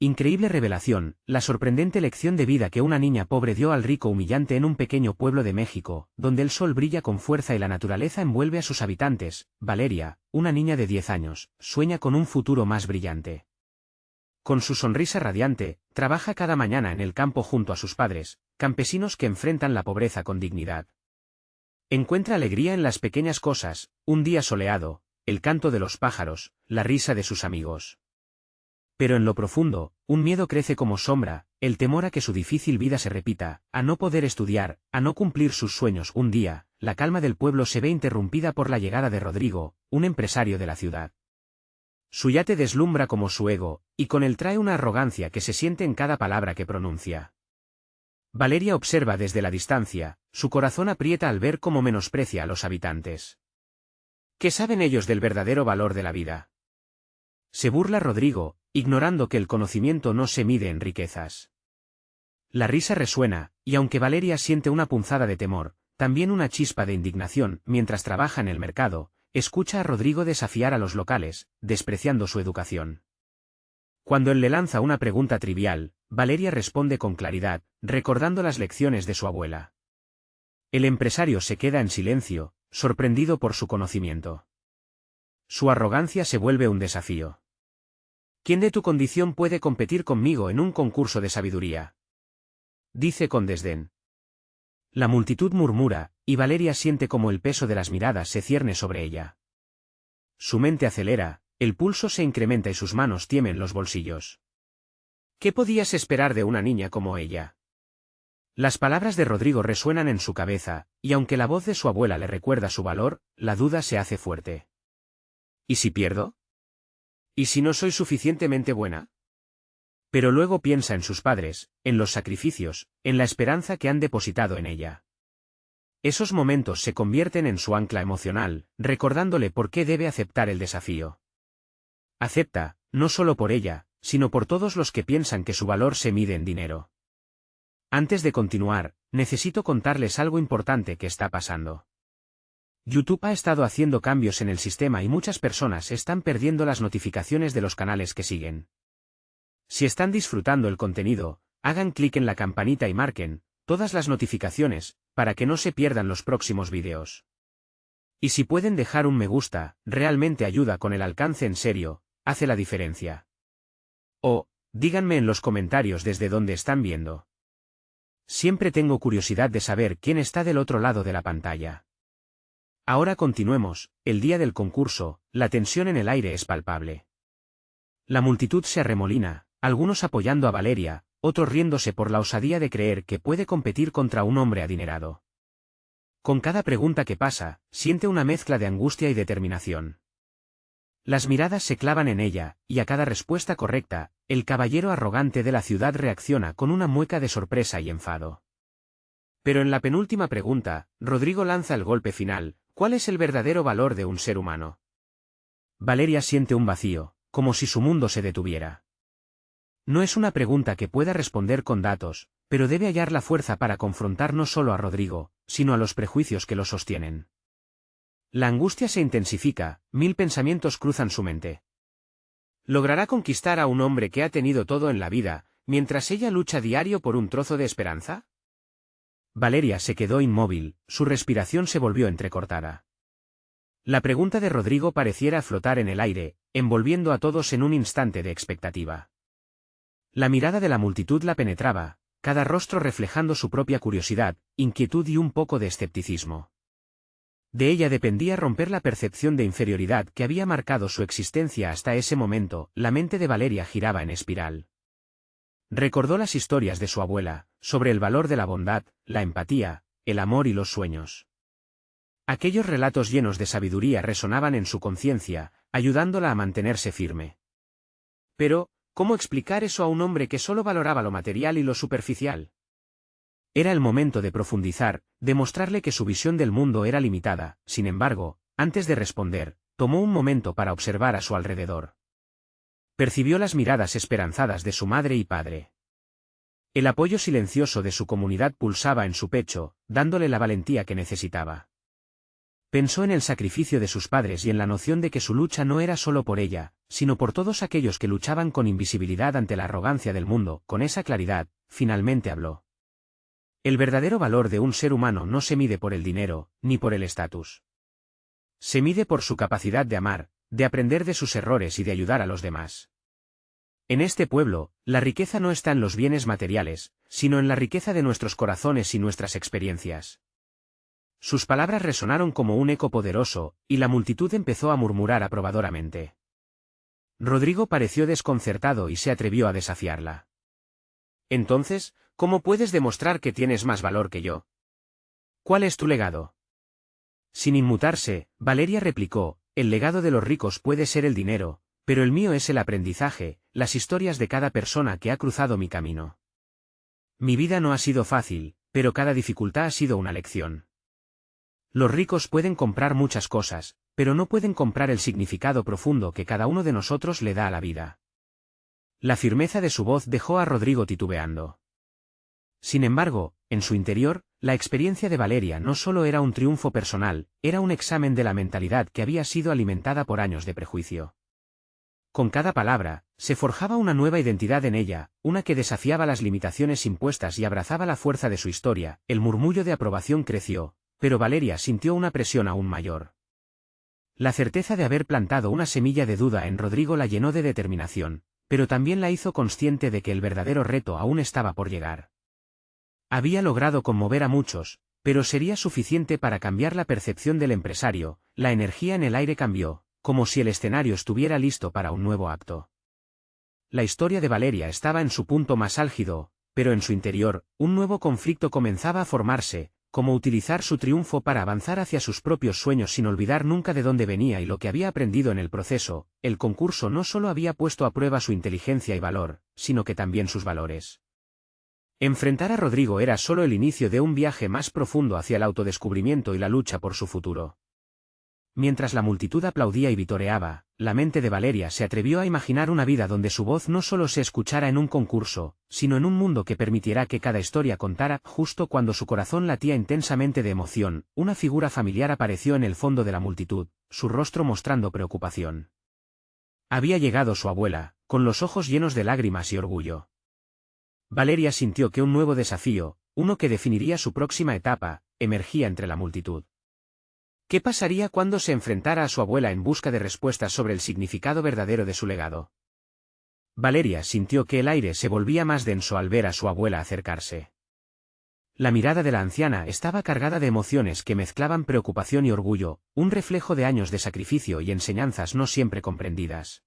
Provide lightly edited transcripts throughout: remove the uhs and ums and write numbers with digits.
Increíble revelación, la sorprendente lección de vida que una niña pobre dio al rico humillante en un pequeño pueblo de México, donde el sol brilla con fuerza y la naturaleza envuelve a sus habitantes. Valeria, una niña de 10 años, sueña con un futuro más brillante. Con su sonrisa radiante, trabaja cada mañana en el campo junto a sus padres, campesinos que enfrentan la pobreza con dignidad. Encuentra alegría en las pequeñas cosas, un día soleado, el canto de los pájaros, la risa de sus amigos. Pero en lo profundo, un miedo crece como sombra, el temor a que su difícil vida se repita, a no poder estudiar, a no cumplir sus sueños. Un día, la calma del pueblo se ve interrumpida por la llegada de Rodrigo, un empresario de la ciudad. Su yate deslumbra como su ego, y con él trae una arrogancia que se siente en cada palabra que pronuncia. Valeria observa desde la distancia, su corazón aprieta al ver cómo menosprecia a los habitantes. ¿Qué saben ellos del verdadero valor de la vida? Se burla Rodrigo, ignorando que el conocimiento no se mide en riquezas. La risa resuena, y aunque Valeria siente una punzada de temor, también una chispa de indignación, mientras trabaja en el mercado, escucha a Rodrigo desafiar a los locales, despreciando su educación. Cuando él le lanza una pregunta trivial, Valeria responde con claridad, recordando las lecciones de su abuela. El empresario se queda en silencio, sorprendido por su conocimiento. Su arrogancia se vuelve un desafío. ¿Quién de tu condición puede competir conmigo en un concurso de sabiduría?, dice con desdén. La multitud murmura, y Valeria siente como el peso de las miradas se cierne sobre ella. Su mente acelera, el pulso se incrementa y sus manos tienen los bolsillos. ¿Qué podías esperar de una niña como ella? Las palabras de Rodrigo resuenan en su cabeza, y aunque la voz de su abuela le recuerda su valor, la duda se hace fuerte. ¿Y si pierdo? ¿Y si no soy suficientemente buena? Pero luego piensa en sus padres, en los sacrificios, en la esperanza que han depositado en ella. Esos momentos se convierten en su ancla emocional, recordándole por qué debe aceptar el desafío. Acepta, no solo por ella, sino por todos los que piensan que su valor se mide en dinero. Antes de continuar, necesito contarles algo importante que está pasando. YouTube ha estado haciendo cambios en el sistema y muchas personas están perdiendo las notificaciones de los canales que siguen. Si están disfrutando el contenido, hagan clic en la campanita y marquen todas las notificaciones, para que no se pierdan los próximos vídeos. Y si pueden dejar un me gusta, realmente ayuda con el alcance. En serio, hace la diferencia. O, díganme en los comentarios desde dónde están viendo. Siempre tengo curiosidad de saber quién está del otro lado de la pantalla. Ahora continuemos, el día del concurso, la tensión en el aire es palpable. La multitud se arremolina, algunos apoyando a Valeria, otros riéndose por la osadía de creer que puede competir contra un hombre adinerado. Con cada pregunta que pasa, siente una mezcla de angustia y determinación. Las miradas se clavan en ella, y a cada respuesta correcta, el caballero arrogante de la ciudad reacciona con una mueca de sorpresa y enfado. Pero en la penúltima pregunta, Rodrigo lanza el golpe final: ¿cuál es el verdadero valor de un ser humano? Valeria siente un vacío, como si su mundo se detuviera. No es una pregunta que pueda responder con datos, pero debe hallar la fuerza para confrontar no solo a Rodrigo, sino a los prejuicios que lo sostienen. La angustia se intensifica, 1000 pensamientos cruzan su mente. ¿Logrará conquistar a un hombre que ha tenido todo en la vida, mientras ella lucha diario por un trozo de esperanza? Valeria se quedó inmóvil, su respiración se volvió entrecortada. La pregunta de Rodrigo pareciera flotar en el aire, envolviendo a todos en un instante de expectativa. La mirada de la multitud la penetraba, cada rostro reflejando su propia curiosidad, inquietud y un poco de escepticismo. De ella dependía romper la percepción de inferioridad que había marcado su existencia hasta ese momento. La mente de Valeria giraba en espiral. Recordó las historias de su abuela, sobre el valor de la bondad, la empatía, el amor y los sueños. Aquellos relatos llenos de sabiduría resonaban en su conciencia, ayudándola a mantenerse firme. Pero, ¿cómo explicar eso a un hombre que solo valoraba lo material y lo superficial? Era el momento de profundizar, de mostrarle que su visión del mundo era limitada. Sin embargo, antes de responder, tomó un momento para observar a su alrededor. Percibió las miradas esperanzadas de su madre y padre. El apoyo silencioso de su comunidad pulsaba en su pecho, dándole la valentía que necesitaba. Pensó en el sacrificio de sus padres y en la noción de que su lucha no era solo por ella, sino por todos aquellos que luchaban con invisibilidad ante la arrogancia del mundo. Con esa claridad, finalmente habló. El verdadero valor de un ser humano no se mide por el dinero, ni por el estatus. Se mide por su capacidad de amar, de aprender de sus errores y de ayudar a los demás. En este pueblo, la riqueza no está en los bienes materiales, sino en la riqueza de nuestros corazones y nuestras experiencias. Sus palabras resonaron como un eco poderoso, y la multitud empezó a murmurar aprobadoramente. Rodrigo pareció desconcertado y se atrevió a desafiarla. Entonces, ¿cómo puedes demostrar que tienes más valor que yo? ¿Cuál es tu legado? Sin inmutarse, Valeria replicó, el legado de los ricos puede ser el dinero, pero el mío es el aprendizaje, las historias de cada persona que ha cruzado mi camino. Mi vida no ha sido fácil, pero cada dificultad ha sido una lección. Los ricos pueden comprar muchas cosas, pero no pueden comprar el significado profundo que cada uno de nosotros le da a la vida. La firmeza de su voz dejó a Rodrigo titubeando. Sin embargo, en su interior, la experiencia de Valeria no solo era un triunfo personal, era un examen de la mentalidad que había sido alimentada por años de prejuicio. Con cada palabra, se forjaba una nueva identidad en ella, una que desafiaba las limitaciones impuestas y abrazaba la fuerza de su historia. El murmullo de aprobación creció, pero Valeria sintió una presión aún mayor. La certeza de haber plantado una semilla de duda en Rodrigo la llenó de determinación, pero también la hizo consciente de que el verdadero reto aún estaba por llegar. Había logrado conmover a muchos, pero sería suficiente para cambiar la percepción del empresario. La energía en el aire cambió, como si el escenario estuviera listo para un nuevo acto. La historia de Valeria estaba en su punto más álgido, pero en su interior, un nuevo conflicto comenzaba a formarse, como utilizar su triunfo para avanzar hacia sus propios sueños sin olvidar nunca de dónde venía y lo que había aprendido en el proceso. El concurso no solo había puesto a prueba su inteligencia y valor, sino que también sus valores. Enfrentar a Rodrigo era solo el inicio de un viaje más profundo hacia el autodescubrimiento y la lucha por su futuro. Mientras la multitud aplaudía y vitoreaba, la mente de Valeria se atrevió a imaginar una vida donde su voz no solo se escuchara en un concurso, sino en un mundo que permitiera que cada historia contara. Justo cuando su corazón latía intensamente de emoción, una figura familiar apareció en el fondo de la multitud, su rostro mostrando preocupación. Había llegado su abuela, con los ojos llenos de lágrimas y orgullo. Valeria sintió que un nuevo desafío, uno que definiría su próxima etapa, emergía entre la multitud. ¿Qué pasaría cuando se enfrentara a su abuela en busca de respuestas sobre el significado verdadero de su legado? Valeria sintió que el aire se volvía más denso al ver a su abuela acercarse. La mirada de la anciana estaba cargada de emociones que mezclaban preocupación y orgullo, un reflejo de años de sacrificio y enseñanzas no siempre comprendidas.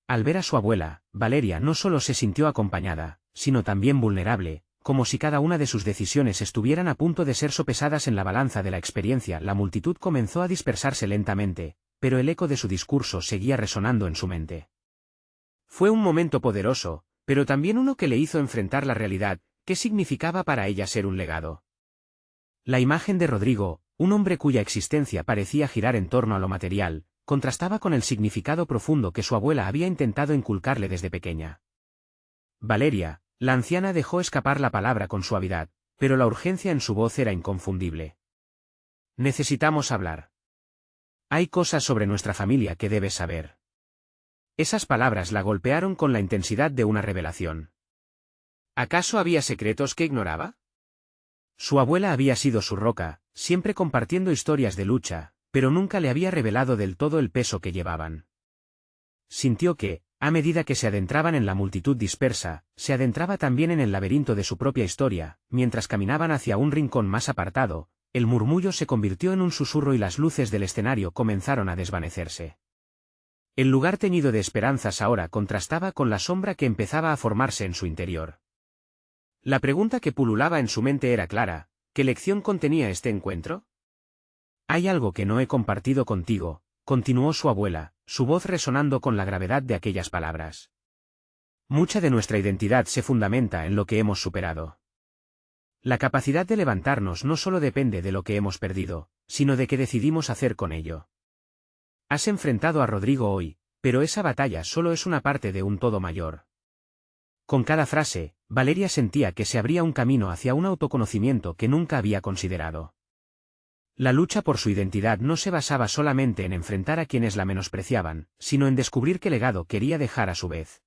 Al ver a su abuela, Valeria no solo se sintió acompañada, sino también vulnerable, como si cada una de sus decisiones estuvieran a punto de ser sopesadas en la balanza de la experiencia. La multitud comenzó a dispersarse lentamente, pero el eco de su discurso seguía resonando en su mente. Fue un momento poderoso, pero también uno que le hizo enfrentar la realidad. ¿Qué significaba para ella ser un legado? La imagen de Rodrigo, un hombre cuya existencia parecía girar en torno a lo material, contrastaba con el significado profundo que su abuela había intentado inculcarle desde pequeña. Valeria, la anciana, dejó escapar la palabra con suavidad, pero la urgencia en su voz era inconfundible. Necesitamos hablar. Hay cosas sobre nuestra familia que debes saber. Esas palabras la golpearon con la intensidad de una revelación. ¿Acaso había secretos que ignoraba? Su abuela había sido su roca, siempre compartiendo historias de lucha, pero nunca le había revelado del todo el peso que llevaban. Sintió que, a medida que se adentraban en la multitud dispersa, se adentraba también en el laberinto de su propia historia. Mientras caminaban hacia un rincón más apartado, el murmullo se convirtió en un susurro y las luces del escenario comenzaron a desvanecerse. El lugar teñido de esperanzas ahora contrastaba con la sombra que empezaba a formarse en su interior. La pregunta que pululaba en su mente era clara: ¿qué lección contenía este encuentro? Hay algo que no he compartido contigo, continuó su abuela, su voz resonando con la gravedad de aquellas palabras. Mucha de nuestra identidad se fundamenta en lo que hemos superado. La capacidad de levantarnos no solo depende de lo que hemos perdido, sino de qué decidimos hacer con ello. Has enfrentado a Rodrigo hoy, pero esa batalla solo es una parte de un todo mayor. Con cada frase, Valeria sentía que se abría un camino hacia un autoconocimiento que nunca había considerado. La lucha por su identidad no se basaba solamente en enfrentar a quienes la menospreciaban, sino en descubrir qué legado quería dejar a su vez.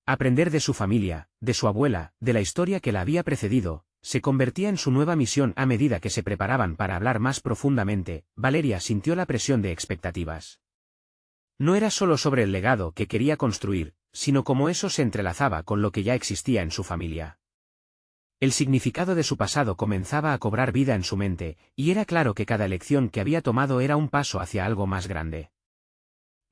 Aprender de su familia, de su abuela, de la historia que la había precedido, se convertía en su nueva misión a medida que se preparaban para hablar más profundamente. Valeria sintió la presión de expectativas. No era solo sobre el legado que quería construir, sino cómo eso se entrelazaba con lo que ya existía en su familia. El significado de su pasado comenzaba a cobrar vida en su mente, y era claro que cada elección que había tomado era un paso hacia algo más grande.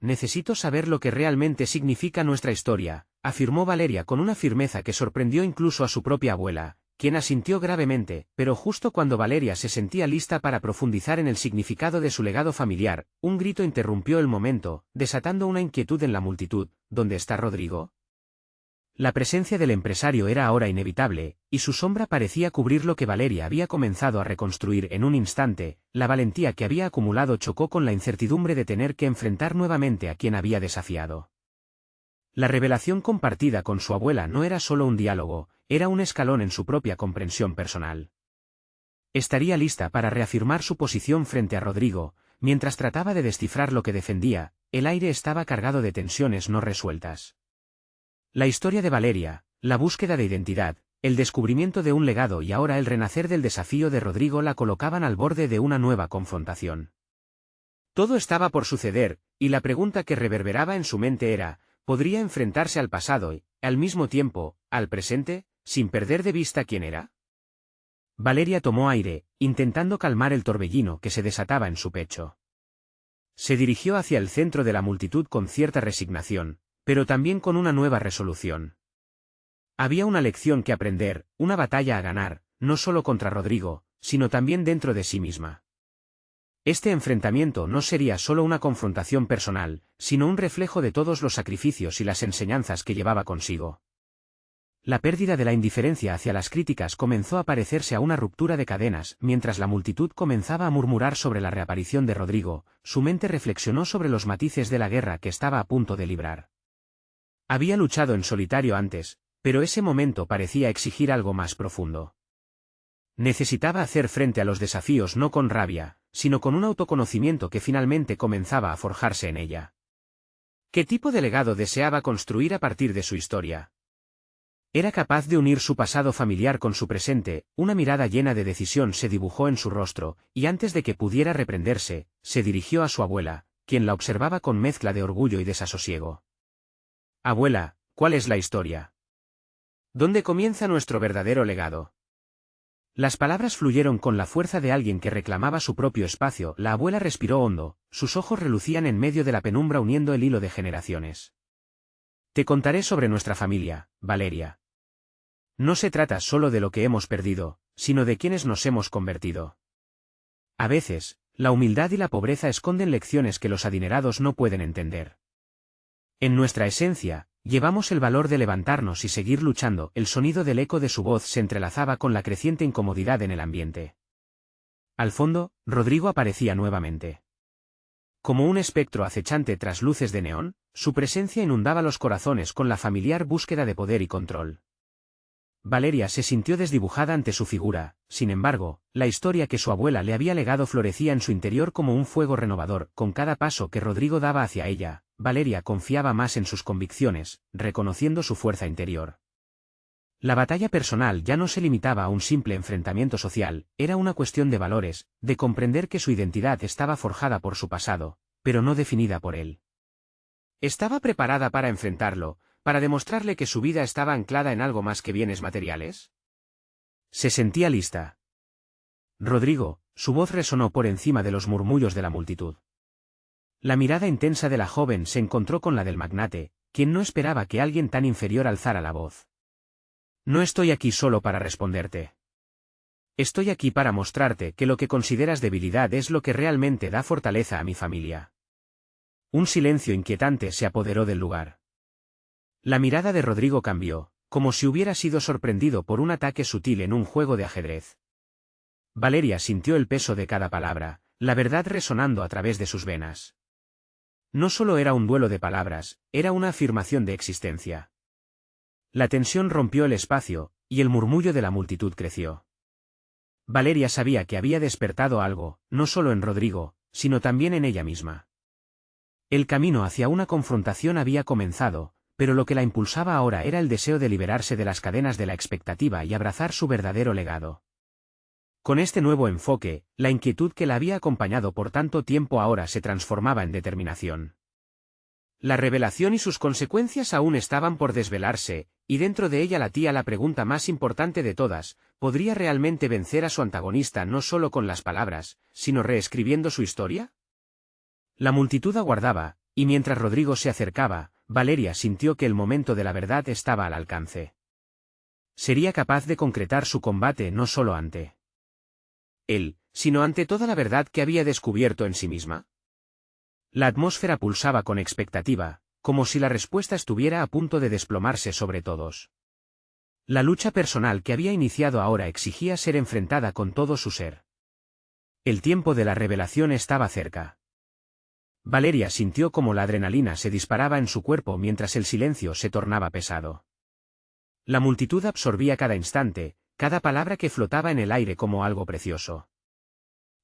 Necesito saber lo que realmente significa nuestra historia, afirmó Valeria con una firmeza que sorprendió incluso a su propia abuela, quien asintió gravemente, pero justo cuando Valeria se sentía lista para profundizar en el significado de su legado familiar, un grito interrumpió el momento, desatando una inquietud en la multitud. ¿Dónde está Rodrigo? La presencia del empresario era ahora inevitable, y su sombra parecía cubrir lo que Valeria había comenzado a reconstruir en un instante. La valentía que había acumulado chocó con la incertidumbre de tener que enfrentar nuevamente a quien había desafiado. La revelación compartida con su abuela no era solo un diálogo, era un escalón en su propia comprensión personal. Estaría lista para reafirmar su posición frente a Rodrigo. Mientras trataba de descifrar lo que defendía, el aire estaba cargado de tensiones no resueltas. La historia de Valeria, la búsqueda de identidad, el descubrimiento de un legado y ahora el renacer del desafío de Rodrigo la colocaban al borde de una nueva confrontación. Todo estaba por suceder, y la pregunta que reverberaba en su mente era, ¿podría enfrentarse al pasado y, al mismo tiempo, al presente, sin perder de vista quién era? Valeria tomó aire, intentando calmar el torbellino que se desataba en su pecho. Se dirigió hacia el centro de la multitud con cierta resignación, pero también con una nueva resolución. Había una lección que aprender, una batalla a ganar, no solo contra Rodrigo, sino también dentro de sí misma. Este enfrentamiento no sería solo una confrontación personal, sino un reflejo de todos los sacrificios y las enseñanzas que llevaba consigo. La pérdida de la indiferencia hacia las críticas comenzó a parecerse a una ruptura de cadenas. Mientras la multitud comenzaba a murmurar sobre la reaparición de Rodrigo, su mente reflexionó sobre los matices de la guerra que estaba a punto de librar. Había luchado en solitario antes, pero ese momento parecía exigir algo más profundo. Necesitaba hacer frente a los desafíos no con rabia, sino con un autoconocimiento que finalmente comenzaba a forjarse en ella. ¿Qué tipo de legado deseaba construir a partir de su historia? Era capaz de unir su pasado familiar con su presente. Una mirada llena de decisión se dibujó en su rostro, y antes de que pudiera reprenderse, se dirigió a su abuela, quien la observaba con mezcla de orgullo y desasosiego. Abuela, ¿cuál es la historia? ¿Dónde comienza nuestro verdadero legado? Las palabras fluyeron con la fuerza de alguien que reclamaba su propio espacio. La abuela respiró hondo, sus ojos relucían en medio de la penumbra uniendo el hilo de generaciones. Te contaré sobre nuestra familia, Valeria. No se trata solo de lo que hemos perdido, sino de quienes nos hemos convertido. A veces, la humildad y la pobreza esconden lecciones que los adinerados no pueden entender. En nuestra esencia, llevamos el valor de levantarnos y seguir luchando. El sonido del eco de su voz se entrelazaba con la creciente incomodidad en el ambiente. Al fondo, Rodrigo aparecía nuevamente. Como un espectro acechante tras luces de neón, su presencia inundaba los corazones con la familiar búsqueda de poder y control. Valeria se sintió desdibujada ante su figura. Sin embargo, la historia que su abuela le había legado florecía en su interior como un fuego renovador. Con cada paso que Rodrigo daba hacia ella, Valeria confiaba más en sus convicciones, reconociendo su fuerza interior. La batalla personal ya no se limitaba a un simple enfrentamiento social, era una cuestión de valores, de comprender que su identidad estaba forjada por su pasado, pero no definida por él. ¿Estaba preparada para enfrentarlo, para demostrarle que su vida estaba anclada en algo más que bienes materiales? Se sentía lista. Rodrigo, su voz resonó por encima de los murmullos de la multitud. La mirada intensa de la joven se encontró con la del magnate, quien no esperaba que alguien tan inferior alzara la voz. No estoy aquí solo para responderte. Estoy aquí para mostrarte que lo que consideras debilidad es lo que realmente da fortaleza a mi familia. Un silencio inquietante se apoderó del lugar. La mirada de Rodrigo cambió, como si hubiera sido sorprendido por un ataque sutil en un juego de ajedrez. Valeria sintió el peso de cada palabra, la verdad resonando a través de sus venas. No solo era un duelo de palabras, era una afirmación de existencia. La tensión rompió el espacio, y el murmullo de la multitud creció. Valeria sabía que había despertado algo, no solo en Rodrigo, sino también en ella misma. El camino hacia una confrontación había comenzado, pero lo que la impulsaba ahora era el deseo de liberarse de las cadenas de la expectativa y abrazar su verdadero legado. Con este nuevo enfoque, la inquietud que la había acompañado por tanto tiempo ahora se transformaba en determinación. La revelación y sus consecuencias aún estaban por desvelarse, y dentro de ella latía la pregunta más importante de todas: ¿podría realmente vencer a su antagonista no solo con las palabras, sino reescribiendo su historia? La multitud aguardaba, y mientras Rodrigo se acercaba, Valeria sintió que el momento de la verdad estaba al alcance. Sería capaz de concretar su combate no solo ante él, sino ante toda la verdad que había descubierto en sí misma. La atmósfera pulsaba con expectativa, como si la respuesta estuviera a punto de desplomarse sobre todos. La lucha personal que había iniciado ahora exigía ser enfrentada con todo su ser. El tiempo de la revelación estaba cerca. Valeria sintió como la adrenalina se disparaba en su cuerpo mientras el silencio se tornaba pesado. La multitud absorbía cada instante, cada palabra que flotaba en el aire como algo precioso.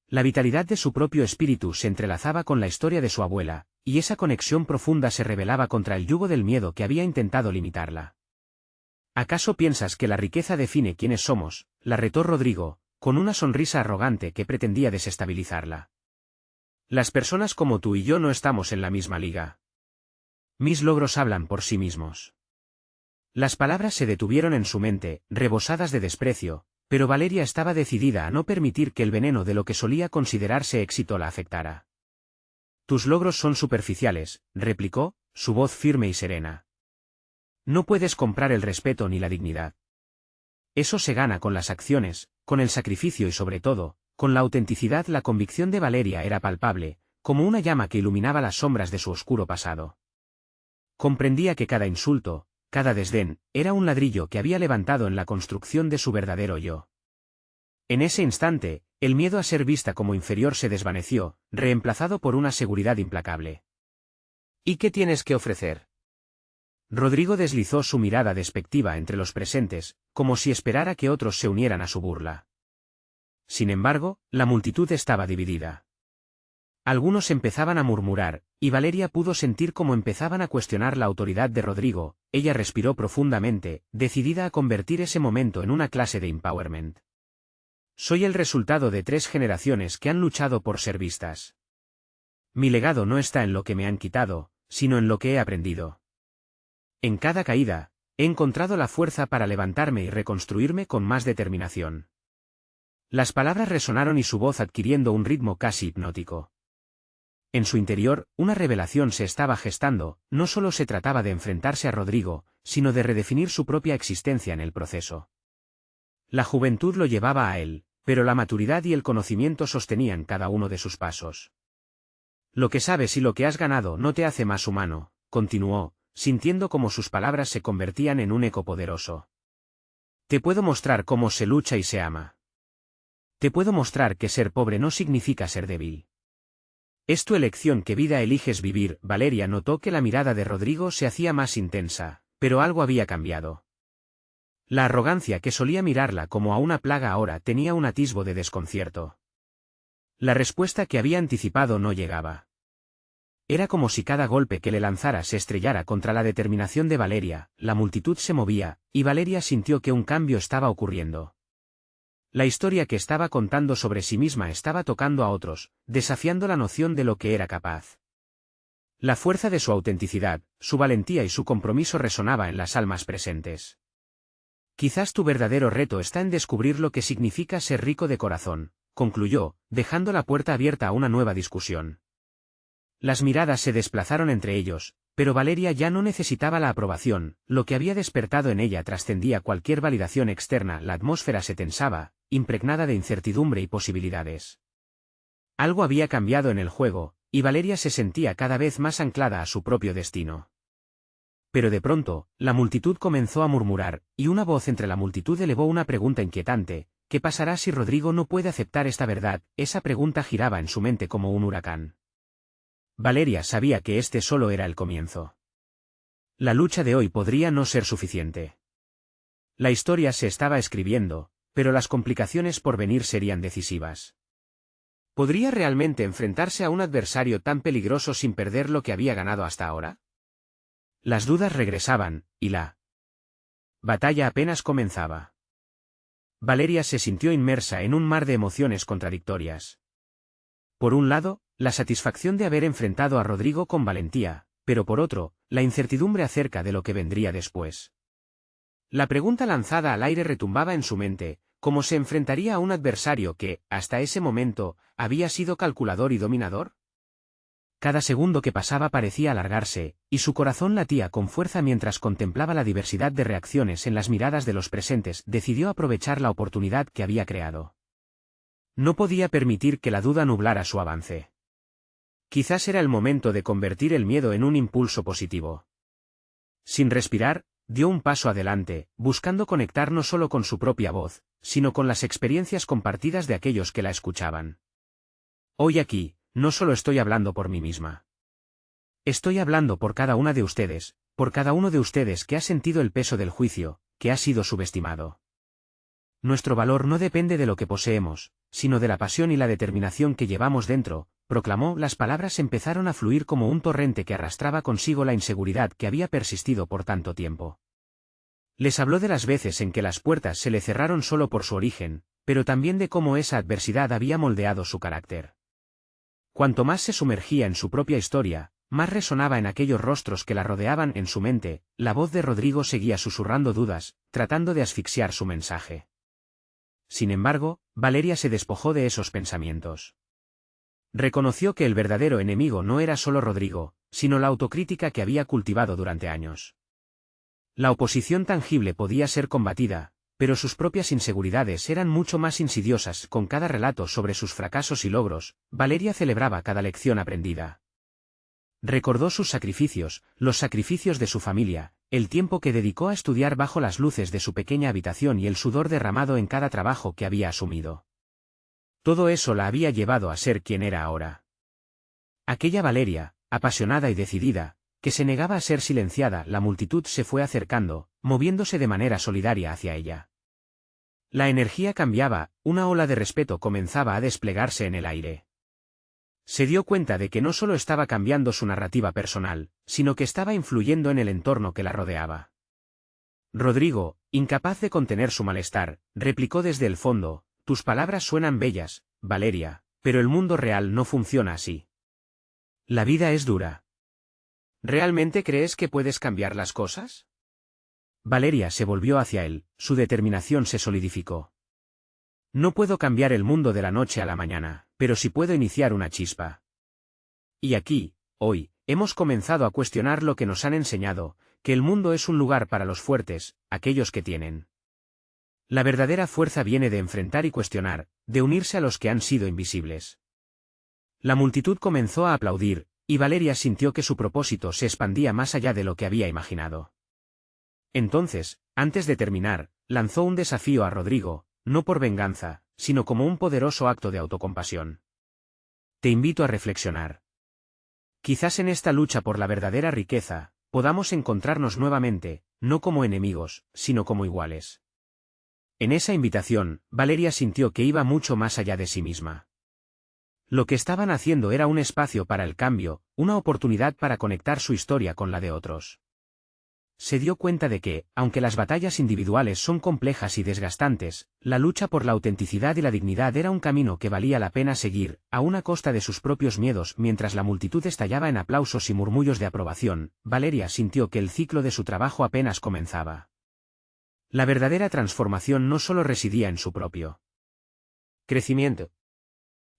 La vitalidad de su propio espíritu se entrelazaba con la historia de su abuela, y esa conexión profunda se rebelaba contra el yugo del miedo que había intentado limitarla. ¿Acaso piensas que la riqueza define quiénes somos?, la retó Rodrigo, con una sonrisa arrogante que pretendía desestabilizarla. Las personas como tú y yo no estamos en la misma liga. Mis logros hablan por sí mismos. Las palabras se detuvieron en su mente, rebosadas de desprecio, pero Valeria estaba decidida a no permitir que el veneno de lo que solía considerarse éxito la afectara. Tus logros son superficiales, replicó, su voz firme y serena. No puedes comprar el respeto ni la dignidad. Eso se gana con las acciones, con el sacrificio y sobre todo, con la autenticidad. La convicción de Valeria era palpable, como una llama que iluminaba las sombras de su oscuro pasado. Comprendía que cada insulto, cada desdén, era un ladrillo que había levantado en la construcción de su verdadero yo. En ese instante, el miedo a ser vista como inferior se desvaneció, reemplazado por una seguridad implacable. ¿Y qué tienes que ofrecer? Rodrigo deslizó su mirada despectiva entre los presentes, como si esperara que otros se unieran a su burla. Sin embargo, la multitud estaba dividida. Algunos empezaban a murmurar, y Valeria pudo sentir cómo empezaban a cuestionar la autoridad de Rodrigo. Ella respiró profundamente, decidida a convertir ese momento en una clase de empowerment. Soy el resultado de 3 generaciones que han luchado por ser vistas. Mi legado no está en lo que me han quitado, sino en lo que he aprendido. En cada caída, he encontrado la fuerza para levantarme y reconstruirme con más determinación. Las palabras resonaron y su voz adquiriendo un ritmo casi hipnótico. En su interior, una revelación se estaba gestando. No solo se trataba de enfrentarse a Rodrigo, sino de redefinir su propia existencia en el proceso. La juventud lo llevaba a él, pero la maturidad y el conocimiento sostenían cada uno de sus pasos. Lo que sabes y lo que has ganado no te hace más humano, continuó, sintiendo cómo sus palabras se convertían en un eco poderoso. Te puedo mostrar cómo se lucha y se ama. Te puedo mostrar que ser pobre no significa ser débil. Es tu elección qué vida eliges vivir. Valeria notó que la mirada de Rodrigo se hacía más intensa, pero algo había cambiado. La arrogancia que solía mirarla como a una plaga ahora tenía un atisbo de desconcierto. La respuesta que había anticipado no llegaba. Era como si cada golpe que le lanzara se estrellara contra la determinación de Valeria. La multitud se movía, y Valeria sintió que un cambio estaba ocurriendo. La historia que estaba contando sobre sí misma estaba tocando a otros, desafiando la noción de lo que era capaz. La fuerza de su autenticidad, su valentía y su compromiso resonaba en las almas presentes. Quizás tu verdadero reto está en descubrir lo que significa ser rico de corazón, concluyó, dejando la puerta abierta a una nueva discusión. Las miradas se desplazaron entre ellos, pero Valeria ya no necesitaba la aprobación. Lo que había despertado en ella trascendía cualquier validación externa. La atmósfera se tensaba, impregnada de incertidumbre y posibilidades. Algo había cambiado en el juego, y Valeria se sentía cada vez más anclada a su propio destino. Pero de pronto, la multitud comenzó a murmurar, y una voz entre la multitud elevó una pregunta inquietante: ¿qué pasará si Rodrigo no puede aceptar esta verdad? Esa pregunta giraba en su mente como un huracán. Valeria sabía que este solo era el comienzo. La lucha de hoy podría no ser suficiente. La historia se estaba escribiendo, pero las complicaciones por venir serían decisivas. ¿Podría realmente enfrentarse a un adversario tan peligroso sin perder lo que había ganado hasta ahora? Las dudas regresaban, y la batalla apenas comenzaba. Valeria se sintió inmersa en un mar de emociones contradictorias. Por un lado, la satisfacción de haber enfrentado a Rodrigo con valentía, pero por otro, la incertidumbre acerca de lo que vendría después. La pregunta lanzada al aire retumbaba en su mente: ¿cómo se enfrentaría a un adversario que, hasta ese momento, había sido calculador y dominador? Cada segundo que pasaba parecía alargarse, y su corazón latía con fuerza mientras contemplaba la diversidad de reacciones en las miradas de los presentes. Decidió aprovechar la oportunidad que había creado. No podía permitir que la duda nublara su avance. Quizás era el momento de convertir el miedo en un impulso positivo. Sin respirar, dio un paso adelante, buscando conectar no solo con su propia voz, sino con las experiencias compartidas de aquellos que la escuchaban. Hoy aquí, no solo estoy hablando por mí misma. Estoy hablando por cada una de ustedes, por cada uno de ustedes que ha sentido el peso del juicio, que ha sido subestimado. Nuestro valor no depende de lo que poseemos, sino de la pasión y la determinación que llevamos dentro, proclamó. Las palabras empezaron a fluir como un torrente que arrastraba consigo la inseguridad que había persistido por tanto tiempo. Les habló de las veces en que las puertas se le cerraron solo por su origen, pero también de cómo esa adversidad había moldeado su carácter. Cuanto más se sumergía en su propia historia, más resonaba en aquellos rostros que la rodeaban. En su mente, la voz de Rodrigo seguía susurrando dudas, tratando de asfixiar su mensaje. Sin embargo, Valeria se despojó de esos pensamientos. Reconoció que el verdadero enemigo no era solo Rodrigo, sino la autocrítica que había cultivado durante años. La oposición tangible podía ser combatida, pero sus propias inseguridades eran mucho más insidiosas. Con cada relato sobre sus fracasos y logros, Valeria celebraba cada lección aprendida. Recordó sus sacrificios, los sacrificios de su familia, el tiempo que dedicó a estudiar bajo las luces de su pequeña habitación y el sudor derramado en cada trabajo que había asumido. Todo eso la había llevado a ser quien era ahora. Aquella Valeria, apasionada y decidida, que se negaba a ser silenciada. La multitud se fue acercando, moviéndose de manera solidaria hacia ella. La energía cambiaba, una ola de respeto comenzaba a desplegarse en el aire. Se dio cuenta de que no solo estaba cambiando su narrativa personal, sino que estaba influyendo en el entorno que la rodeaba. Rodrigo, incapaz de contener su malestar, replicó desde el fondo: tus palabras suenan bellas, Valeria, pero el mundo real no funciona así. La vida es dura. ¿Realmente crees que puedes cambiar las cosas? Valeria se volvió hacia él, su determinación se solidificó. No puedo cambiar el mundo de la noche a la mañana, pero sí puedo iniciar una chispa. Y aquí, hoy, hemos comenzado a cuestionar lo que nos han enseñado, que el mundo es un lugar para los fuertes, aquellos que tienen. La verdadera fuerza viene de enfrentar y cuestionar, de unirse a los que han sido invisibles. La multitud comenzó a aplaudir, y Valeria sintió que su propósito se expandía más allá de lo que había imaginado. Entonces, antes de terminar, lanzó un desafío a Rodrigo, no por venganza, sino como un poderoso acto de autocompasión. Te invito a reflexionar. Quizás en esta lucha por la verdadera riqueza, podamos encontrarnos nuevamente, no como enemigos, sino como iguales. En esa invitación, Valeria sintió que iba mucho más allá de sí misma. Lo que estaban haciendo era un espacio para el cambio, una oportunidad para conectar su historia con la de otros. Se dio cuenta de que, aunque las batallas individuales son complejas y desgastantes, la lucha por la autenticidad y la dignidad era un camino que valía la pena seguir, aun a costa de sus propios miedos. Mientras la multitud estallaba en aplausos y murmullos de aprobación, Valeria sintió que el ciclo de su trabajo apenas comenzaba. La verdadera transformación no solo residía en su propio crecimiento.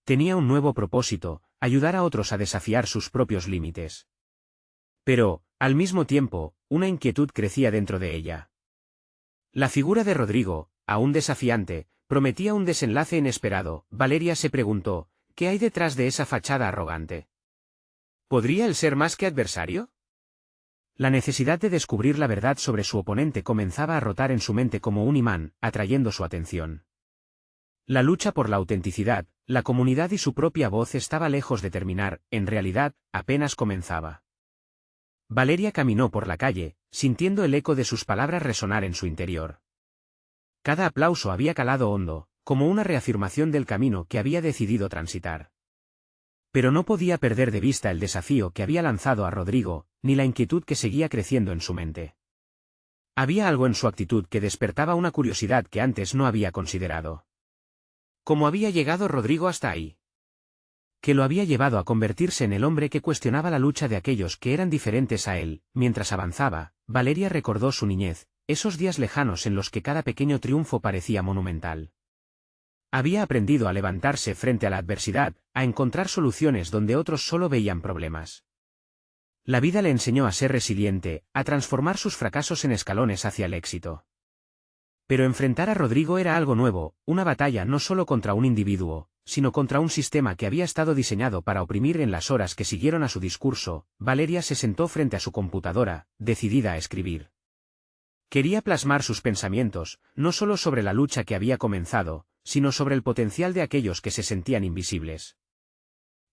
Tenía un nuevo propósito: ayudar a otros a desafiar sus propios límites. Pero, al mismo tiempo, una inquietud crecía dentro de ella. La figura de Rodrigo, aún desafiante, prometía un desenlace inesperado. Valeria se preguntó, ¿qué hay detrás de esa fachada arrogante? ¿Podría él ser más que adversario? La necesidad de descubrir la verdad sobre su oponente comenzaba a rotar en su mente como un imán, atrayendo su atención. La lucha por la autenticidad, la comunidad y su propia voz estaba lejos de terminar, en realidad, apenas comenzaba. Valeria caminó por la calle, sintiendo el eco de sus palabras resonar en su interior. Cada aplauso había calado hondo, como una reafirmación del camino que había decidido transitar. Pero no podía perder de vista el desafío que había lanzado a Rodrigo, ni la inquietud que seguía creciendo en su mente. Había algo en su actitud que despertaba una curiosidad que antes no había considerado. ¿Cómo había llegado Rodrigo hasta ahí? ¿Qué lo había llevado a convertirse en el hombre que cuestionaba la lucha de aquellos que eran diferentes a él? Mientras avanzaba, Valeria recordó su niñez, esos días lejanos en los que cada pequeño triunfo parecía monumental. Había aprendido a levantarse frente a la adversidad, a encontrar soluciones donde otros solo veían problemas. La vida le enseñó a ser resiliente, a transformar sus fracasos en escalones hacia el éxito. Pero enfrentar a Rodrigo era algo nuevo, una batalla no solo contra un individuo, sino contra un sistema que había estado diseñado para oprimir. En las horas que siguieron a su discurso, Valeria se sentó frente a su computadora, decidida a escribir. Quería plasmar sus pensamientos, no solo sobre la lucha que había comenzado, sino sobre el potencial de aquellos que se sentían invisibles.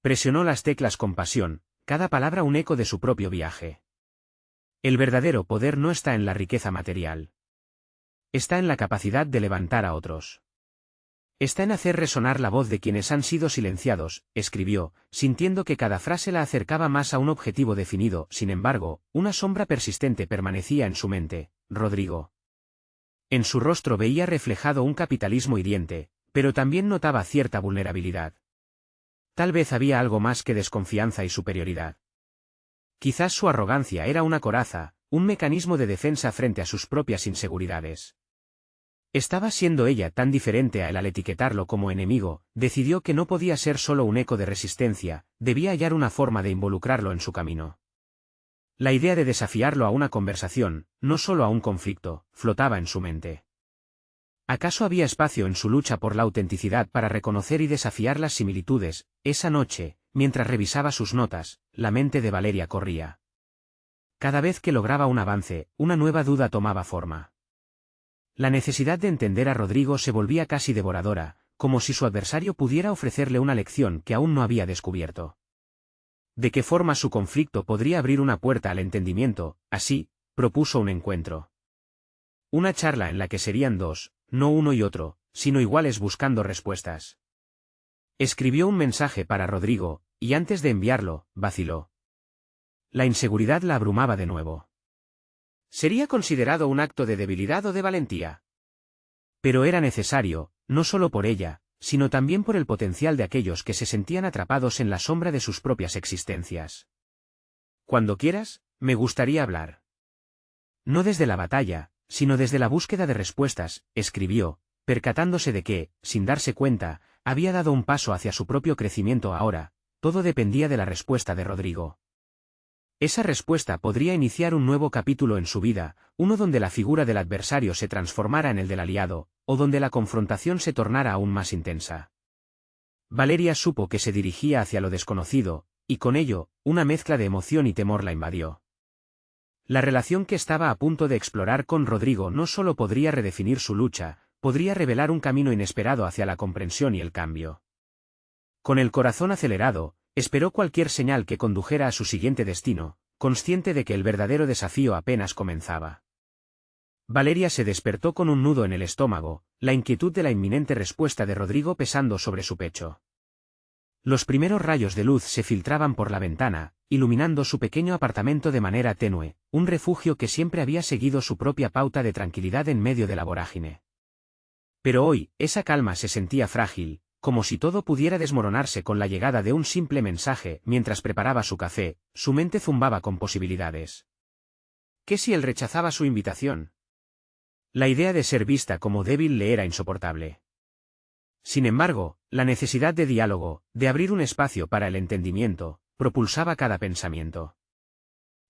Presionó las teclas con pasión, cada palabra un eco de su propio viaje. El verdadero poder no está en la riqueza material. Está en la capacidad de levantar a otros. Está en hacer resonar la voz de quienes han sido silenciados, escribió, sintiendo que cada frase la acercaba más a un objetivo definido. Sin embargo, una sombra persistente permanecía en su mente: Rodrigo. En su rostro veía reflejado un capitalismo hiriente, pero también notaba cierta vulnerabilidad. Tal vez había algo más que desconfianza y superioridad. Quizás su arrogancia era una coraza, un mecanismo de defensa frente a sus propias inseguridades. ¿Estaba siendo ella tan diferente a él al etiquetarlo como enemigo? Decidió que no podía ser solo un eco de resistencia, debía hallar una forma de involucrarlo en su camino. La idea de desafiarlo a una conversación, no solo a un conflicto, flotaba en su mente. ¿Acaso había espacio en su lucha por la autenticidad para reconocer y desafiar las similitudes? Esa noche, mientras revisaba sus notas, la mente de Valeria corría. Cada vez que lograba un avance, una nueva duda tomaba forma. La necesidad de entender a Rodrigo se volvía casi devoradora, como si su adversario pudiera ofrecerle una lección que aún no había descubierto. ¿De qué forma su conflicto podría abrir una puerta al entendimiento? Así, propuso un encuentro. Una charla en la que serían dos, no uno y otro, sino iguales buscando respuestas. Escribió un mensaje para Rodrigo, y antes de enviarlo, vaciló. La inseguridad la abrumaba de nuevo. ¿Sería considerado un acto de debilidad o de valentía? Pero era necesario, no solo por ella, sino también por el potencial de aquellos que se sentían atrapados en la sombra de sus propias existencias. Cuando quieras, me gustaría hablar. No desde la batalla, sino desde la búsqueda de respuestas, escribió, percatándose de que, sin darse cuenta, había dado un paso hacia su propio crecimiento ahora. Todo dependía de la respuesta de Rodrigo. Esa respuesta podría iniciar un nuevo capítulo en su vida, uno donde la figura del adversario se transformara en el del aliado, o donde la confrontación se tornara aún más intensa. Valeria supo que se dirigía hacia lo desconocido, y con ello, una mezcla de emoción y temor la invadió. La relación que estaba a punto de explorar con Rodrigo no solo podría redefinir su lucha, podría revelar un camino inesperado hacia la comprensión y el cambio. Con el corazón acelerado, esperó cualquier señal que condujera a su siguiente destino, consciente de que el verdadero desafío apenas comenzaba. Valeria se despertó con un nudo en el estómago, la inquietud de la inminente respuesta de Rodrigo pesando sobre su pecho. Los primeros rayos de luz se filtraban por la ventana, iluminando su pequeño apartamento de manera tenue, un refugio que siempre había seguido su propia pauta de tranquilidad en medio de la vorágine. Pero hoy, esa calma se sentía frágil, como si todo pudiera desmoronarse con la llegada de un simple mensaje. Mientras preparaba su café, su mente zumbaba con posibilidades. ¿Qué si él rechazaba su invitación? La idea de ser vista como débil le era insoportable. Sin embargo, la necesidad de diálogo, de abrir un espacio para el entendimiento, propulsaba cada pensamiento.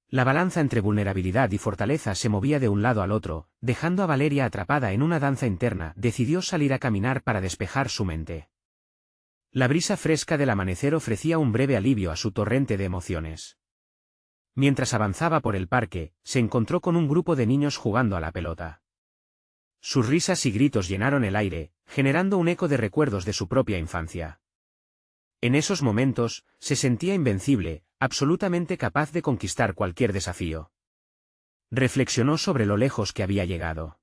La balanza entre vulnerabilidad y fortaleza se movía de un lado al otro, dejando a Valeria atrapada en una danza interna. Decidió salir a caminar para despejar su mente. La brisa fresca del amanecer ofrecía un breve alivio a su torrente de emociones. Mientras avanzaba por el parque, se encontró con un grupo de niños jugando a la pelota. Sus risas y gritos llenaron el aire, generando un eco de recuerdos de su propia infancia. En esos momentos, se sentía invencible, absolutamente capaz de conquistar cualquier desafío. Reflexionó sobre lo lejos que había llegado.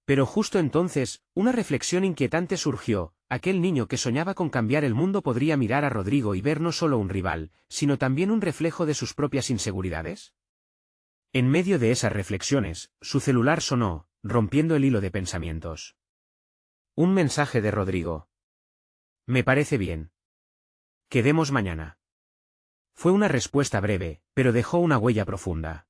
Pero justo entonces, una reflexión inquietante surgió: aquel niño que soñaba con cambiar el mundo podría mirar a Rodrigo y ver no solo un rival, sino también un reflejo de sus propias inseguridades. En medio de esas reflexiones, su celular sonó, rompiendo el hilo de pensamientos. Un mensaje de Rodrigo. Me parece bien. Quedemos mañana. Fue una respuesta breve, pero dejó una huella profunda.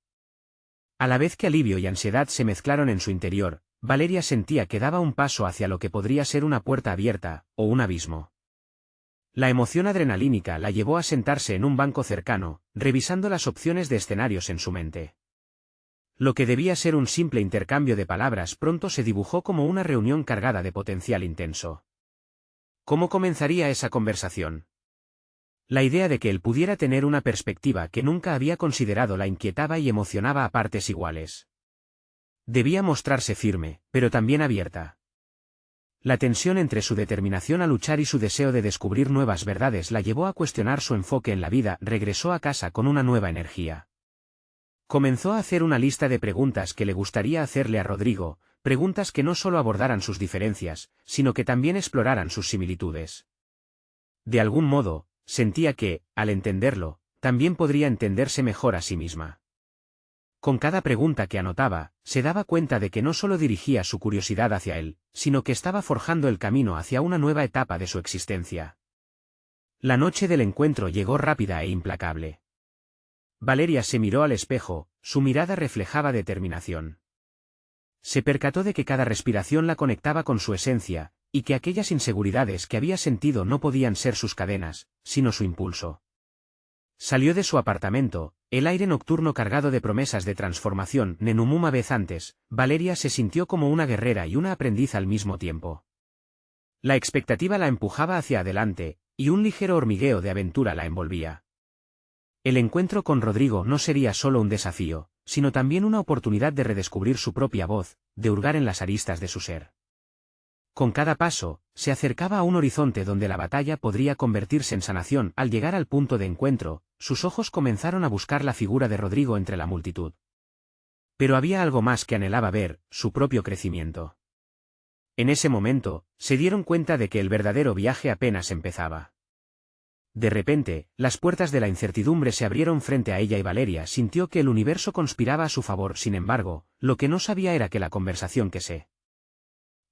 A la vez que alivio y ansiedad se mezclaron en su interior, Valeria sentía que daba un paso hacia lo que podría ser una puerta abierta, o un abismo. La emoción adrenalínica la llevó a sentarse en un banco cercano, revisando las opciones de escenarios en su mente. Lo que debía ser un simple intercambio de palabras pronto se dibujó como una reunión cargada de potencial intenso. ¿Cómo comenzaría esa conversación? La idea de que él pudiera tener una perspectiva que nunca había considerado la inquietaba y emocionaba a partes iguales. Debía mostrarse firme, pero también abierta. La tensión entre su determinación a luchar y su deseo de descubrir nuevas verdades la llevó a cuestionar su enfoque en la vida. Regresó a casa con una nueva energía. Comenzó a hacer una lista de preguntas que le gustaría hacerle a Rodrigo, preguntas que no solo abordaran sus diferencias, sino que también exploraran sus similitudes. De algún modo, sentía que, al entenderlo, también podría entenderse mejor a sí misma. Con cada pregunta que anotaba, se daba cuenta de que no solo dirigía su curiosidad hacia él, sino que estaba forjando el camino hacia una nueva etapa de su existencia. La noche del encuentro llegó rápida e implacable. Valeria se miró al espejo, su mirada reflejaba determinación. Se percató de que cada respiración la conectaba con su esencia, y que aquellas inseguridades que había sentido no podían ser sus cadenas, sino su impulso. Salió de su apartamento, el aire nocturno cargado de promesas de transformación. Una vez antes, Valeria se sintió como una guerrera y una aprendiz al mismo tiempo. La expectativa la empujaba hacia adelante, y un ligero hormigueo de aventura la envolvía. El encuentro con Rodrigo no sería solo un desafío, sino también una oportunidad de redescubrir su propia voz, de hurgar en las aristas de su ser. Con cada paso, se acercaba a un horizonte donde la batalla podría convertirse en sanación. Al llegar al punto de encuentro, sus ojos comenzaron a buscar la figura de Rodrigo entre la multitud. Pero había algo más que anhelaba ver: su propio crecimiento. En ese momento, se dieron cuenta de que el verdadero viaje apenas empezaba. De repente, las puertas de la incertidumbre se abrieron frente a ella y Valeria sintió que el universo conspiraba a su favor. Sin embargo, lo que no sabía era que la conversación que se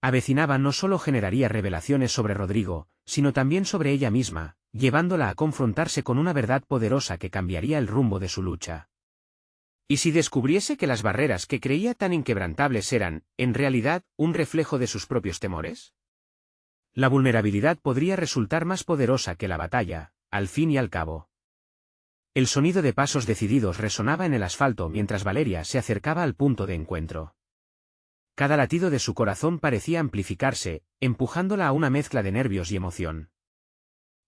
avecinaba no solo generaría revelaciones sobre Rodrigo, sino también sobre ella misma, llevándola a confrontarse con una verdad poderosa que cambiaría el rumbo de su lucha. ¿Y si descubriese que las barreras que creía tan inquebrantables eran, en realidad, un reflejo de sus propios temores? La vulnerabilidad podría resultar más poderosa que la batalla, al fin y al cabo. El sonido de pasos decididos resonaba en el asfalto mientras Valeria se acercaba al punto de encuentro. Cada latido de su corazón parecía amplificarse, empujándola a una mezcla de nervios y emoción.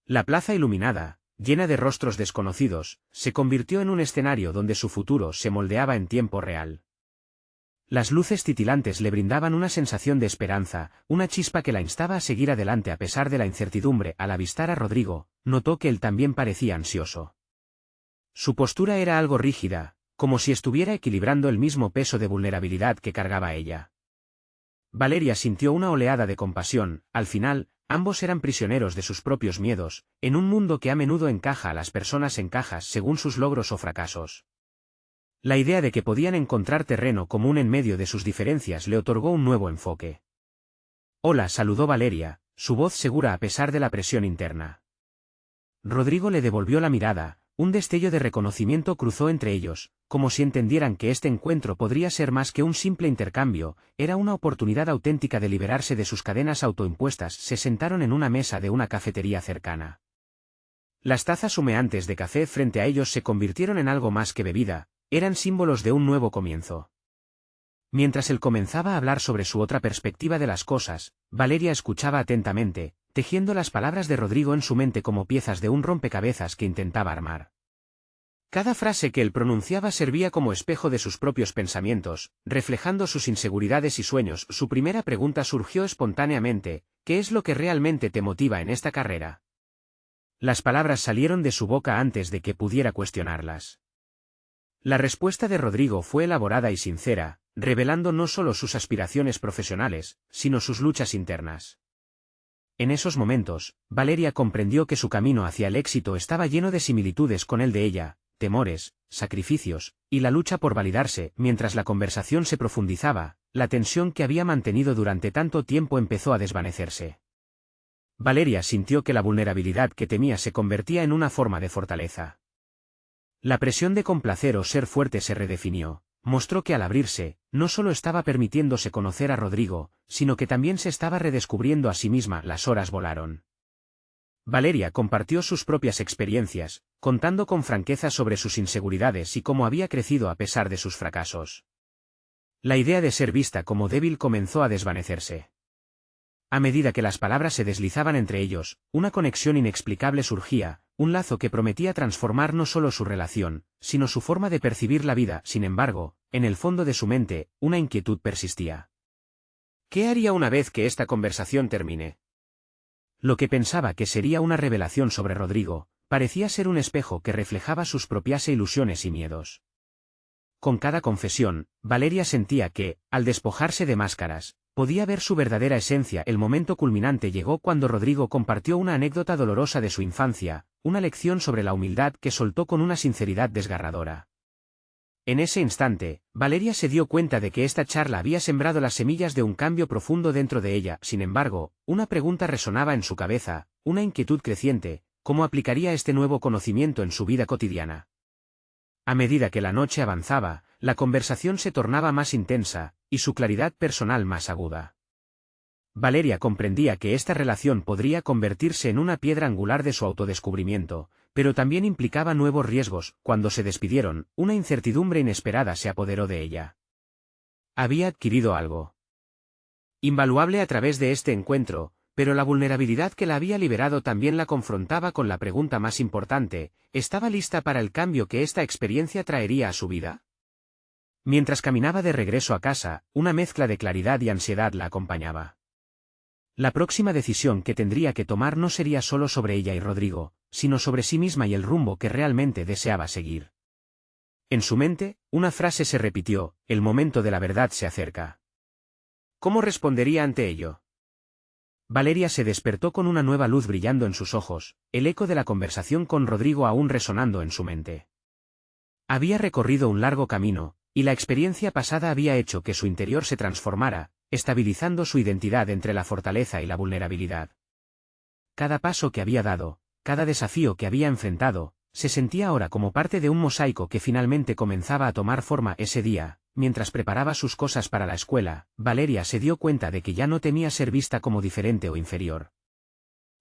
La plaza iluminada, llena de rostros desconocidos, se convirtió en un escenario donde su futuro se moldeaba en tiempo real. Las luces titilantes le brindaban una sensación de esperanza, una chispa que la instaba a seguir adelante a pesar de la incertidumbre. Al avistar a Rodrigo, notó que él también parecía ansioso. Su postura era algo rígida, como si estuviera equilibrando el mismo peso de vulnerabilidad que cargaba ella. Valeria sintió una oleada de compasión. Al final, ambos eran prisioneros de sus propios miedos, en un mundo que a menudo encaja a las personas en cajas según sus logros o fracasos. La idea de que podían encontrar terreno común en medio de sus diferencias le otorgó un nuevo enfoque. «Hola», saludó Valeria, su voz segura a pesar de la presión interna. Rodrigo le devolvió la mirada, un destello de reconocimiento cruzó entre ellos, como si entendieran que este encuentro podría ser más que un simple intercambio, era una oportunidad auténtica de liberarse de sus cadenas autoimpuestas. Se sentaron en una mesa de una cafetería cercana. Las tazas humeantes de café frente a ellos se convirtieron en algo más que bebida, eran símbolos de un nuevo comienzo. Mientras él comenzaba a hablar sobre su otra perspectiva de las cosas, Valeria escuchaba atentamente, tejiendo las palabras de Rodrigo en su mente como piezas de un rompecabezas que intentaba armar. Cada frase que él pronunciaba servía como espejo de sus propios pensamientos, reflejando sus inseguridades y sueños. Su primera pregunta surgió espontáneamente: ¿qué es lo que realmente te motiva en esta carrera? Las palabras salieron de su boca antes de que pudiera cuestionarlas. La respuesta de Rodrigo fue elaborada y sincera: revelando no solo sus aspiraciones profesionales, sino sus luchas internas. En esos momentos, Valeria comprendió que su camino hacia el éxito estaba lleno de similitudes con el de ella, temores, sacrificios, y la lucha por validarse. Mientras la conversación se profundizaba, la tensión que había mantenido durante tanto tiempo empezó a desvanecerse. Valeria sintió que la vulnerabilidad que temía se convertía en una forma de fortaleza. La presión de complacer o ser fuerte se redefinió. Mostró que al abrirse, no solo estaba permitiéndose conocer a Rodrigo, sino que también se estaba redescubriendo a sí misma. Las horas volaron. Valeria compartió sus propias experiencias, contando con franqueza sobre sus inseguridades y cómo había crecido a pesar de sus fracasos. La idea de ser vista como débil comenzó a desvanecerse. A medida que las palabras se deslizaban entre ellos, una conexión inexplicable surgía, un lazo que prometía transformar no solo su relación, sino su forma de percibir la vida. Sin embargo, en el fondo de su mente, una inquietud persistía. ¿Qué haría una vez que esta conversación termine? Lo que pensaba que sería una revelación sobre Rodrigo, parecía ser un espejo que reflejaba sus propias ilusiones y miedos. Con cada confesión, Valeria sentía que, al despojarse de máscaras, podía ver su verdadera esencia. El momento culminante llegó cuando Rodrigo compartió una anécdota dolorosa de su infancia, una lección sobre la humildad que soltó con una sinceridad desgarradora. En ese instante, Valeria se dio cuenta de que esta charla había sembrado las semillas de un cambio profundo dentro de ella. Sin embargo, una pregunta resonaba en su cabeza, una inquietud creciente: ¿cómo aplicaría este nuevo conocimiento en su vida cotidiana? A medida que la noche avanzaba, la conversación se tornaba más intensa, y su claridad personal más aguda. Valeria comprendía que esta relación podría convertirse en una piedra angular de su autodescubrimiento, pero también implicaba nuevos riesgos. Cuando se despidieron, una incertidumbre inesperada se apoderó de ella. Había adquirido algo invaluable a través de este encuentro, pero la vulnerabilidad que la había liberado también la confrontaba con la pregunta más importante: ¿estaba lista para el cambio que esta experiencia traería a su vida? Mientras caminaba de regreso a casa, una mezcla de claridad y ansiedad la acompañaba. La próxima decisión que tendría que tomar no sería solo sobre ella y Rodrigo, sino sobre sí misma y el rumbo que realmente deseaba seguir. En su mente, una frase se repitió: el momento de la verdad se acerca. ¿Cómo respondería ante ello? Valeria se despertó con una nueva luz brillando en sus ojos, el eco de la conversación con Rodrigo aún resonando en su mente. Había recorrido un largo camino, y la experiencia pasada había hecho que su interior se transformara, estabilizando su identidad entre la fortaleza y la vulnerabilidad. Cada paso que había dado, cada desafío que había enfrentado, se sentía ahora como parte de un mosaico que finalmente comenzaba a tomar forma. Ese día, mientras preparaba sus cosas para la escuela, Valeria se dio cuenta de que ya no temía ser vista como diferente o inferior.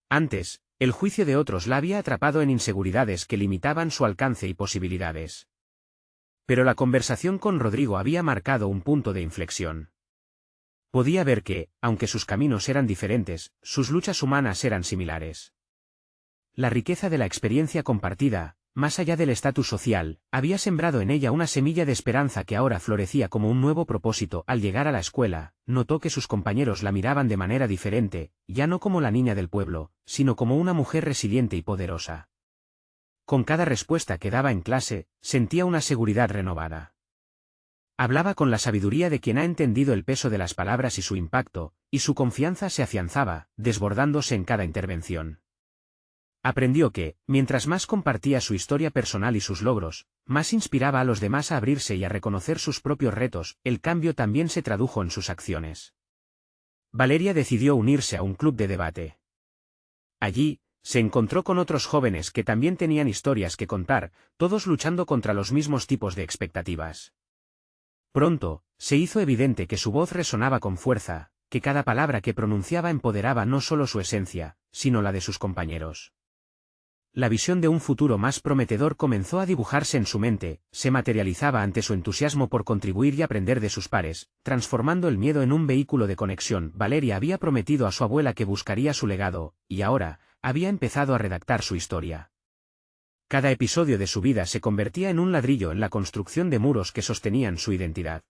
Antes, el juicio de otros la había atrapado en inseguridades que limitaban su alcance y posibilidades. Pero la conversación con Rodrigo había marcado un punto de inflexión. Podía ver que, aunque sus caminos eran diferentes, sus luchas humanas eran similares. La riqueza de la experiencia compartida, más allá del estatus social, había sembrado en ella una semilla de esperanza que ahora florecía como un nuevo propósito. Al llegar a la escuela, notó que sus compañeros la miraban de manera diferente, ya no como la niña del pueblo, sino como una mujer resiliente y poderosa. Con cada respuesta que daba en clase, sentía una seguridad renovada. Hablaba con la sabiduría de quien ha entendido el peso de las palabras y su impacto, y su confianza se afianzaba, desbordándose en cada intervención. Aprendió que, mientras más compartía su historia personal y sus logros, más inspiraba a los demás a abrirse y a reconocer sus propios retos. El cambio también se tradujo en sus acciones. Valeria decidió unirse a un club de debate. Allí, se encontró con otros jóvenes que también tenían historias que contar, todos luchando contra los mismos tipos de expectativas. Pronto, se hizo evidente que su voz resonaba con fuerza, que cada palabra que pronunciaba empoderaba no solo su esencia, sino la de sus compañeros. La visión de un futuro más prometedor comenzó a dibujarse en su mente, se materializaba ante su entusiasmo por contribuir y aprender de sus pares, transformando el miedo en un vehículo de conexión. Valeria había prometido a su abuela que buscaría su legado, y ahora, había empezado a redactar su historia. Cada episodio de su vida se convertía en un ladrillo en la construcción de muros que sostenían su identidad.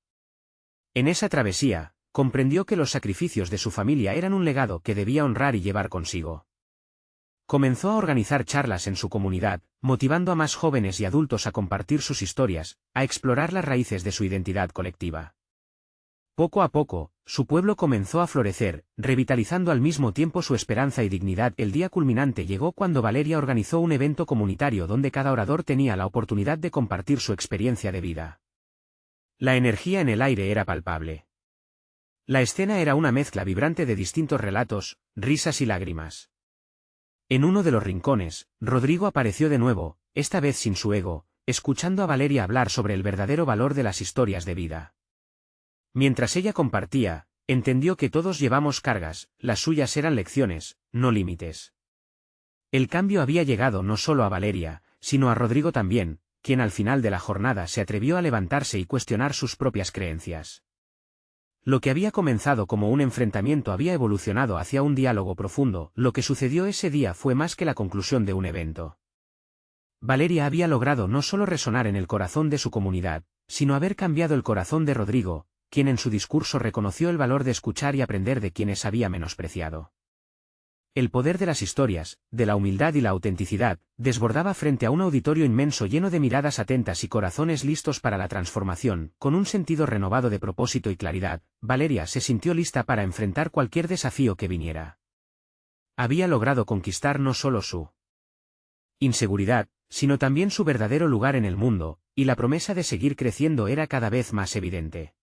En esa travesía, comprendió que los sacrificios de su familia eran un legado que debía honrar y llevar consigo. Comenzó a organizar charlas en su comunidad, motivando a más jóvenes y adultos a compartir sus historias, a explorar las raíces de su identidad colectiva. Poco a poco, su pueblo comenzó a florecer, revitalizando al mismo tiempo su esperanza y dignidad. El día culminante llegó cuando Valeria organizó un evento comunitario donde cada orador tenía la oportunidad de compartir su experiencia de vida. La energía en el aire era palpable. La escena era una mezcla vibrante de distintos relatos, risas y lágrimas. En uno de los rincones, Rodrigo apareció de nuevo, esta vez sin su ego, escuchando a Valeria hablar sobre el verdadero valor de las historias de vida. Mientras ella compartía, entendió que todos llevamos cargas, las suyas eran lecciones, no límites. El cambio había llegado no solo a Valeria, sino a Rodrigo también, quien al final de la jornada se atrevió a levantarse y cuestionar sus propias creencias. Lo que había comenzado como un enfrentamiento había evolucionado hacia un diálogo profundo. Lo que sucedió ese día fue más que la conclusión de un evento. Valeria había logrado no solo resonar en el corazón de su comunidad, sino haber cambiado el corazón de Rodrigo, quien en su discurso reconoció el valor de escuchar y aprender de quienes había menospreciado. El poder de las historias, de la humildad y la autenticidad, desbordaba frente a un auditorio inmenso lleno de miradas atentas y corazones listos para la transformación. Con un sentido renovado de propósito y claridad, Valeria se sintió lista para enfrentar cualquier desafío que viniera. Había logrado conquistar no solo su inseguridad, sino también su verdadero lugar en el mundo, y la promesa de seguir creciendo era cada vez más evidente.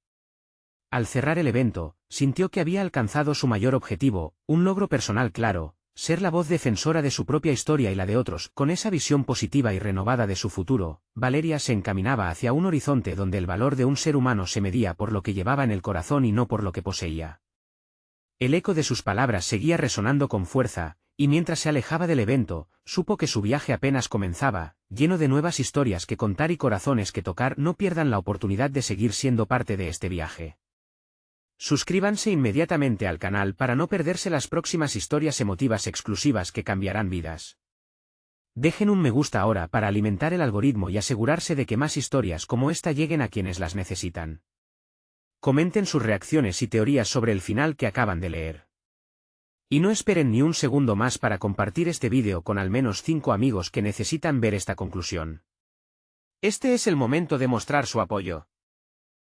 Al cerrar el evento, sintió que había alcanzado su mayor objetivo, un logro personal claro, ser la voz defensora de su propia historia y la de otros. Con esa visión positiva y renovada de su futuro, Valeria se encaminaba hacia un horizonte donde el valor de un ser humano se medía por lo que llevaba en el corazón y no por lo que poseía. El eco de sus palabras seguía resonando con fuerza, y mientras se alejaba del evento, supo que su viaje apenas comenzaba, lleno de nuevas historias que contar y corazones que tocar. No pierdan la oportunidad de seguir siendo parte de este viaje. Suscríbanse inmediatamente al canal para no perderse las próximas historias emotivas exclusivas que cambiarán vidas. Dejen un me gusta ahora para alimentar el algoritmo y asegurarse de que más historias como esta lleguen a quienes las necesitan. Comenten sus reacciones y teorías sobre el final que acaban de leer. Y no esperen ni un segundo más para compartir este vídeo con al menos 5 amigos que necesitan ver esta conclusión. Este es el momento de mostrar su apoyo.